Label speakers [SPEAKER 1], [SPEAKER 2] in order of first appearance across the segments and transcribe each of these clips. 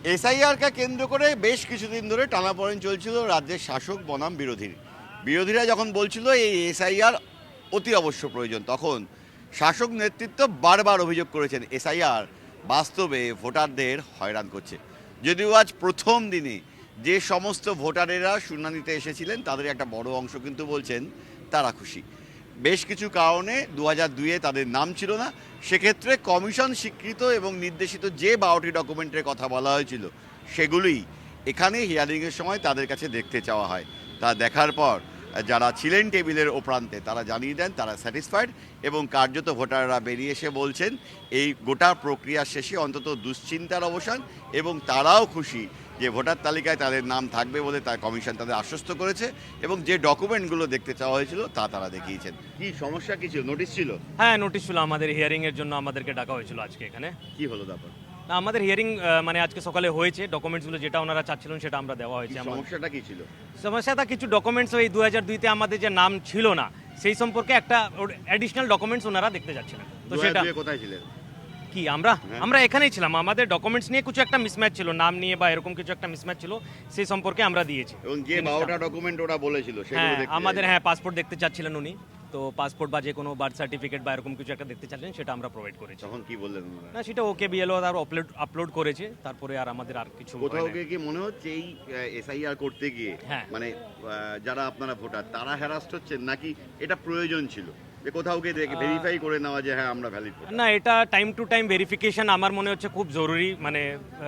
[SPEAKER 1] এসআইআরকে কেন্দ্র করে বেশ কিছুদিন ধরে টানাপোড়েন চলছিল রাজ্যের শাসক বনাম বিরোধীরা যখন বলছিল এই এসআইআর অতি অবশ্য প্রয়োজন, তখন শাসক নেতৃত্ব বারবার অভিযোগ করেছেন এসআইআর বাস্তবে ভোটারদের হয়রান করছে। যদিও আজ প্রথম দিনে যে সমস্ত ভোটারেরা শুনানিতে এসেছিলেন তাদের একটা বড় অংশ কিন্তু বলছেন তারা খুশি। বেশ কিছু কারণে 2002-এ তাদের নাম ছিল না, সেক্ষেত্রে কমিশন স্বীকৃত এবং নির্দেশিত যে 12টি ডকুমেন্টের কথা বলা হয়েছিল সেগুলোই এখানে হিয়ারিংয়ের সময় তাদের কাছে দেখতে চাওয়া হয়। তা দেখার পর যারা ছিলেন টেবিলের ওপ্রান্তে তারা জানিয়ে দেন তারা স্যাটিসফাইড, এবং কার্যত ভোটাররা বেরিয়ে এসে বলছেন এই গোটা প্রক্রিয়ার শেষে অন্তত দুশ্চিন্তার অবসান, এবং তারাও খুশি যে ভোটার তালিকায় তাদের নাম থাকবে বলে তার কমিশন তাদের আশ্বস্ত করেছে, এবং যে ডকুমেন্টগুলো দেখতে চাওয়া হয়েছিল তা তারা দেখিয়েছেন। কি সমস্যা কি ছিল? নোটিশ ছিল?
[SPEAKER 2] হ্যাঁ, নোটিশ ছিল। আমাদের হিয়ারিং এর জন্য আমাদেরকে ডাকা হয়েছিল আজকে এখানে।
[SPEAKER 1] কি হলো তারপর?
[SPEAKER 2] না, আমাদের হিয়ারিং মানে আজকে সকালে হয়েছে। ডকুমেন্টসগুলো যেটা ওনারা চাচ্ছিলেন সেটা আমরা দেওয়া হয়েছে।
[SPEAKER 1] সমস্যাটা কি ছিল?
[SPEAKER 2] সমস্যাটা কিছু ডকুমেন্টস ওই 2002-তে আমাদের যে নাম ছিল না সেই সম্পর্কে একটা অ্যাডিশনাল ডকুমেন্টস ওনারা দেখতে যাচ্ছিলেন।
[SPEAKER 1] তো সেটা কোথায় ছিলেন?
[SPEAKER 2] কি আমরা এখানেই ছিলাম। আমাদের ডকুমেন্টস নিয়ে কিছু একটা মিসম্যাচ ছিল, নাম নিয়ে বা এরকম কিছু একটা মিসম্যাচ ছিল, সেই সম্পর্কে আমরা দিয়েছি।
[SPEAKER 1] এবং যে 12টা ডকুমেন্ট ওরা বলেছিল সেগুলো দেখতে
[SPEAKER 2] আমাদের পাসপোর্ট দেখতে চাচ্ছিলেন উনি, তো পাসপোর্ট বা যে কোনো বার্থ সার্টিফিকেট বা এরকম কিছু একটা দেখতে চাচ্ছেন, সেটা আমরা প্রোভাইড করেছি।
[SPEAKER 1] তখন কি বললেন?
[SPEAKER 2] না, সেটা ওকে বিএলও আর আপলোড করেছে, তারপরে আর আমাদের আর কিছু
[SPEAKER 1] কোথাও কি মনে হচ্ছে এই এসআইআর করতে গিয়ে মানে যারা আপনারা ভোটার তারা হ্যারাস্ট হচ্ছেন, নাকি এটা প্রয়োজন ছিল যে কোথাও গিয়ে ভেরিফাই করে নেওয়া যে হ্যাঁ আমরা ভ্যালিড?
[SPEAKER 2] না, এটা টাইম টু টাইম ভেরিফিকেশন আমার মনে হচ্ছে খুব জরুরি, মানে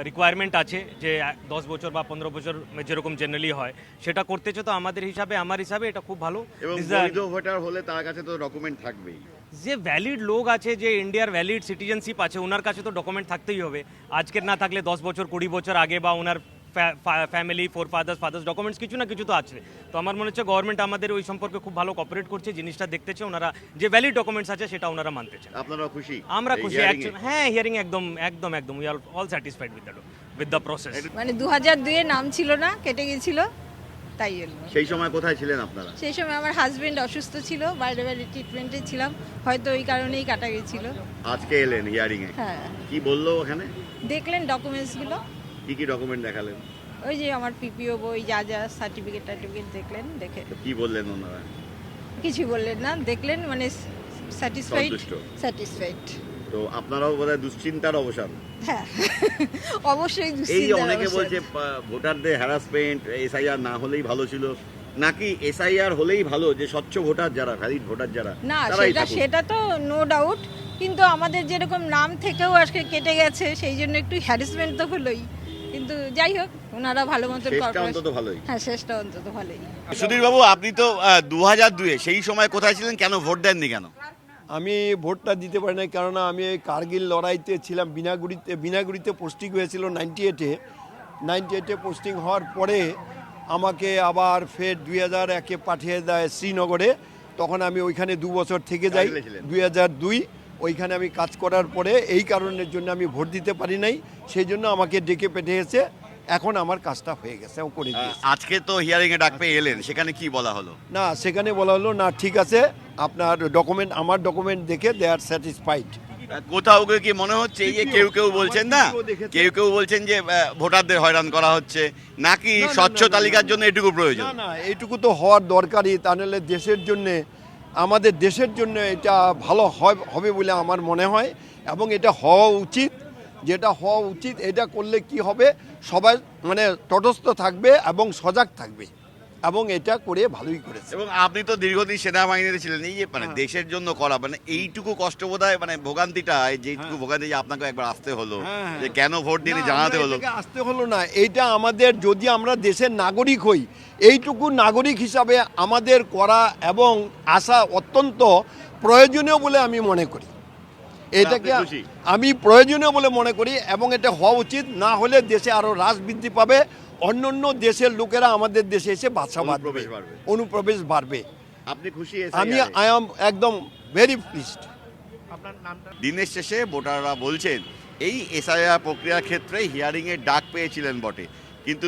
[SPEAKER 2] রিকোয়ারমেন্ট আছে যে 10 বছর বা 15 বছর যেরকম জেনারেলি হয় সেটা করতেছে। তো আমার হিসাবে এটা খুব ভালো।
[SPEAKER 1] এবং বৈধ ভোটার হলে তার কাছে তো ডকুমেন্ট থাকবেই।
[SPEAKER 2] যে ভ্যালিড লোক আছে, যে ইন্ডিয়ার ভ্যালিড সিটিজেনশিপ আছে, ওনার কাছে তো ডকুমেন্ট থাকতেই হবে। আজকের না থাকলে 10 বছর 20 বছর আগে বা ওনার ফ্যামিলি ফাদার্স ডকুমেন্টস কিছু না কিছু তো আছে। তো আমার মনে হচ্ছে গভর্নমেন্ট আমাদের ওই সম্পর্কে খুব ভালো কোঅপারেট করছে, জিনিসটা দেখতেছে, ওনারা যে ভ্যালিড ডকুমেন্টস আছে সেটা ওনারা মানতে চান।
[SPEAKER 1] আপনারা খুশি?
[SPEAKER 2] আমরা খুশি। হ্যাঁ, হিয়ারিং একদম we are all satisfied with the process.
[SPEAKER 3] মানে 2002-এ নাম ছিল না, কেটে গিয়েছিল, তাই জন্য।
[SPEAKER 1] সেই সময় কোথায় ছিলেন আপনারা?
[SPEAKER 3] সেই সময় আমার হাজবেন্ড অসুস্থ ছিল, বাইরে ট্রিটমেন্টে ছিলাম, হয়তো ওই কারণেই কাটা গিয়েছিল।
[SPEAKER 1] আজকে এলেন হিয়ারিং এ?
[SPEAKER 3] হ্যাঁ।
[SPEAKER 1] কি বললো ওখানে?
[SPEAKER 3] দেখলেন ডকুমেন্টসগুলো?
[SPEAKER 1] কি ডকুমেন্ট দেখালেন?
[SPEAKER 3] ওই যে আমার পিপিও বই, যা সার্টিফিকেট দেখলেন, দেখে
[SPEAKER 1] কি বললেন ওনারা?
[SPEAKER 3] কিছু বললেন না, দেখলেন, মানে স্যাটিসফাইড।
[SPEAKER 1] তো আপনারাও বোধহয় দুশ্চিন্তার অবসান?
[SPEAKER 3] হ্যাঁ, অবশ্যই
[SPEAKER 1] এই
[SPEAKER 3] দুশ্চিন্তার
[SPEAKER 1] অনেকে
[SPEAKER 3] অবসান।
[SPEAKER 1] বলছে ভোটারদের হ্যারাসমেন্ট এসআইআর না হলেই ভালো ছিল, নাকি এসআইআর হলেই ভালো, যে স্বচ্ছ ভোটার যারা, ভ্যালিড ভোটার যারা
[SPEAKER 3] না,
[SPEAKER 1] তারাই
[SPEAKER 3] সেটা তো নো ডাউট, কিন্তু আমাদের যেরকম নাম থেকেও আজকে কেটে গেছে সেই জন্য একটু হ্যারাসমেন্ট তো হলোই, কিন্তু যাই হোক ওনারা ভালো মতো
[SPEAKER 1] ভালোই।
[SPEAKER 3] হ্যাঁ, শেষটা অন্তত ভালোই।
[SPEAKER 1] সুধীর বাবু, আপনি তো 2002-এ সেই সময় কোথায় ছিলেন? কেন ভোট দেননি? কেন?
[SPEAKER 4] আমি ভোটটা দিতে পারি না, কেননা আমি কার্গিল লড়াইতে ছিলাম। বিনাগুড়িতে পোস্টিং হয়েছিল 98-এ পোস্টিং হওয়ার পরে আমাকে আবার ফের 2001-এ পাঠিয়ে দেয় শ্রীনগরে। তখন আমি ওইখানে 2 বছর থেকে যাই। 2002 ওইখানে আমি কাজ করার পরে এই কারণের জন্য আমি ভোট দিতে পারি নাই, সেই জন্য আমাকে ডেকে পাঠিয়েছে। এখন আমার কাজটা হয়ে গেছে, ও করে দিয়েছে।
[SPEAKER 1] আজকে তো হিয়ারিং এ ডাক পেয়ে এলেন, সেখানে কি বলা হলো?
[SPEAKER 4] না, সেখানে বলা হলো না, ঠিক আছে, আপনার আমার ডকুমেন্ট দেখে দে আর স্যাটিসফাইড।
[SPEAKER 1] কোথাও কি মনে হচ্ছে এই যে কেউ বলছেন না, কেউ বলছেন যে ভোটারদের হয়রান করা হচ্ছে, নাকি স্বচ্ছ তালিকার জন্য এটুকু প্রয়োজন?
[SPEAKER 4] না, এইটুকু তো হওয়ার দরকারই, তাহলে দেশের জন্য, আমাদের দেশের জন্য এটা ভালো হবে বলে আমার মনে হয়, এবং এটা হওয়া উচিত। যেটা হওয়া উচিত, এটা করলে কি হবে, সবাই মানে তটস্থ থাকবে এবং সজাগ থাকবে, এবং এটা করে ভালোই করেছে।
[SPEAKER 1] এবং আপনি তো দীর্ঘদিন সেনাবাহিনীতে ছিলেন, এই যে মানে দেশের জন্য করা, মানে এইটুকু কষ্ট বোধহয়, মানে ভোগান্তিটা, যেটুকু ভোগান্তি যে আপনাকে একবার আসতে হলো, যে কেন ভোট দিনে জানাতে হলো।
[SPEAKER 4] আসতে হলো না, এইটা আমাদের, যদি আমরা দেশের নাগরিক হই, এইটুকু নাগরিক হিসাবে আমাদের করা এবং আসা অত্যন্ত প্রয়োজনীয় বলে আমি মনে করি। এটাকে আমি প্রয়োজনীয় বলে মনে করি, এবং এটা হওয়া উচিত। না হলে দেশে আরো হ্রাস বৃদ্ধি পাবে, অন্য দেশের লোকেরা আমাদের দেশে এসে বাসা বাঁধবে, অনুপ্রবেশ বাড়বে।
[SPEAKER 1] আপনি খুশি?
[SPEAKER 4] আই এম একদম ভেরি প্লিজড।
[SPEAKER 1] দিনের শেষে ভোটাররা বলছেন এই এসআইআর প্রক্রিয়ার ক্ষেত্রে হিয়ারিং এর ডাক পেয়েছিলেন বটে, কিন্তু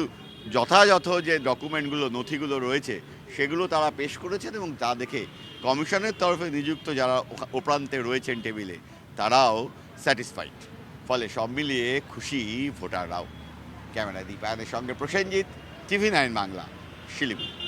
[SPEAKER 1] যথাযথ যে ডকুমেন্টগুলো, নথিগুলো রয়েছে সেগুলো তারা পেশ করেছেন, এবং তা দেখে কমিশনের তরফে নিযুক্ত যারা ওপ্রান্তে রয়েছেন টেবিলে তারাও স্যাটিসফাইড। ফলে সব মিলিয়ে খুশি ভোটাররাও। ক্যামেরা দীপায়নের সঙ্গে প্রসেনজিৎ, TV9 বাংলা, শিলিগুড়ি।